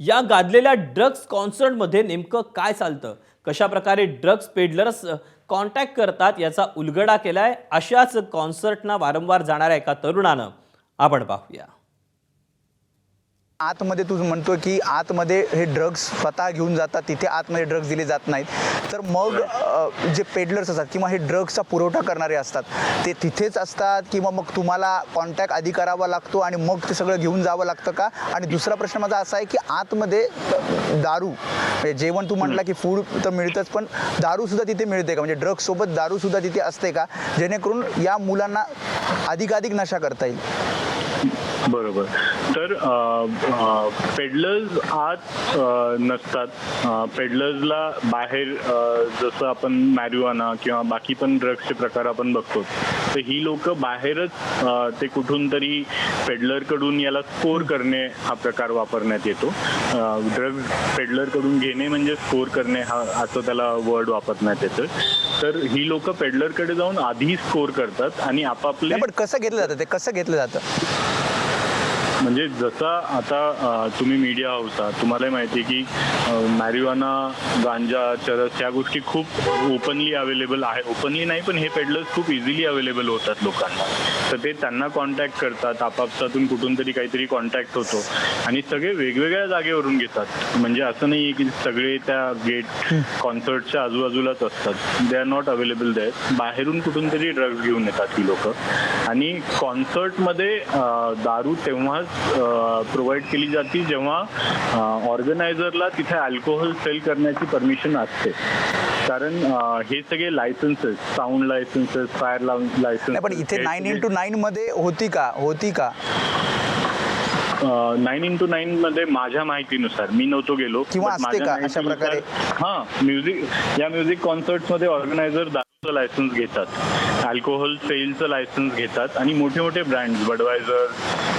या गाजलेल्या ड्रग्स कॉन्सर्टमध्ये नेमकं काय चालतं, कशा प्रकारे ड्रग्स पेडलर्स कॉन्टॅक्ट करतात याचा उलगडा केलाय अशाच कॉन्सर्टना वारंवार जाणाऱ्या एका तरुणानं. आपण पाहूया. आतमध्ये तू म्हणतो की आतमध्ये हे ड्रग्स स्वतः घेऊन जातात, तिथे आतमध्ये ड्रग्स दिले जात नाहीत, तर मग जे पेडलर्स असतात किंवा हे ड्रग्सचा पुरवठा करणारे असतात ते तिथेच असतात किंवा मग तुम्हाला कॉन्टॅक्ट आधी करावा लागतो आणि मग ते सगळं घेऊन जावं लागतं का? आणि दुसरा प्रश्न माझा असा आहे की आतमध्ये दारू, म्हणजे जेवण तू म्हटला की फूड तर मिळतंच, पण दारूसुद्धा तिथे मिळते का? म्हणजे ड्रग्ससोबत दारूसुद्धा तिथे असते का, जेणेकरून या मुलांना अधिकाधिक नशा करता येईल? बरोबर. तर पेडलर्स आत नसतात. पेडलर्सला बाहेर जसं आपण मॅरिजुआना किंवा बाकी पण ड्रग्सचे प्रकार आपण बघतो, तर ही लोक बाहेरच ते कुठून तरी पेडलरकडून याला स्कोर करणे हा प्रकार वापरण्यात येतो. ड्रग्स पेडलरकडून घेणे म्हणजे स्कोर करणे हा असं त्याला वर्ड वापरण्यात येतं. तर ही लोक पेडलरकडे जाऊन आधी स्कोर करतात आणि आपापले. पण कसं घेतलं जातं ते, कसं घेतलं जातं? म्हणजे जसा आता तुम्ही मीडिया हाऊस आहात, तुम्हालाही माहिती आहे की मॅरिजुआना, गांजा, चरस ह्या गोष्टी खूप ओपनली अवेलेबल आहे. ओपनली नाही, पण हे पेडलर्स खूप इझिली अवेलेबल होतात लोकांना. तर ते त्यांना कॉन्टॅक्ट करतात, आपापसातून कुठून तरी काहीतरी कॉन्टॅक्ट होतो आणि सगळे वेगवेगळ्या जागेवरून घेतात. म्हणजे असं नाही आहे की सगळे त्या गेट कॉन्सर्टच्या आजूबाजूलाच असतात. They are not available there. बाहेरून कुठून तरी ड्रग्ज घेऊन येतात ही लोक. आणि कॉन्सर्टमध्ये दारू तेव्हाच प्रोव्हाइड केली जाते जेव्हा ऑर्गनायझरला तिथे अल्कोहोल सेल करण्याची परमिशन असते. कारण हे सगळे licences, sound licences, fire licence. पण इथे 9x9 मध्ये होती का? 9x9 मध्ये माझ्या माहितीनुसार मी नव्हतो गेलो किंवा असते का अशा प्रकारे? या म्युझिक कॉन्सर्ट मध्ये ऑर्गनायझर दारूचं लायसन्स घेतात, अल्कोहोल सेलचं लायसन्स घेतात आणि मोठे मोठे ब्रँड्स, बडवायझर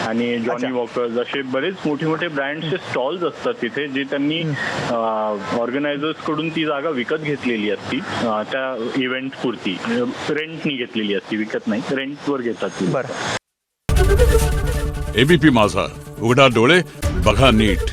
आणि जॉनी वॉकर्स असे बरेच मोठे मोठे ब्रँड्सचे स्टॉल्स असतात तिथे, जे त्यांनी ऑर्गनायझर्स कडून ती जागा विकत घेतलेली असती. त्या इव्हेंट पुरती रेंटनी घेतलेली असती, विकत नाही, रेंटवर घेतात ती. बरं. एबीपी माझा, उघडा डोळे बघा नीट.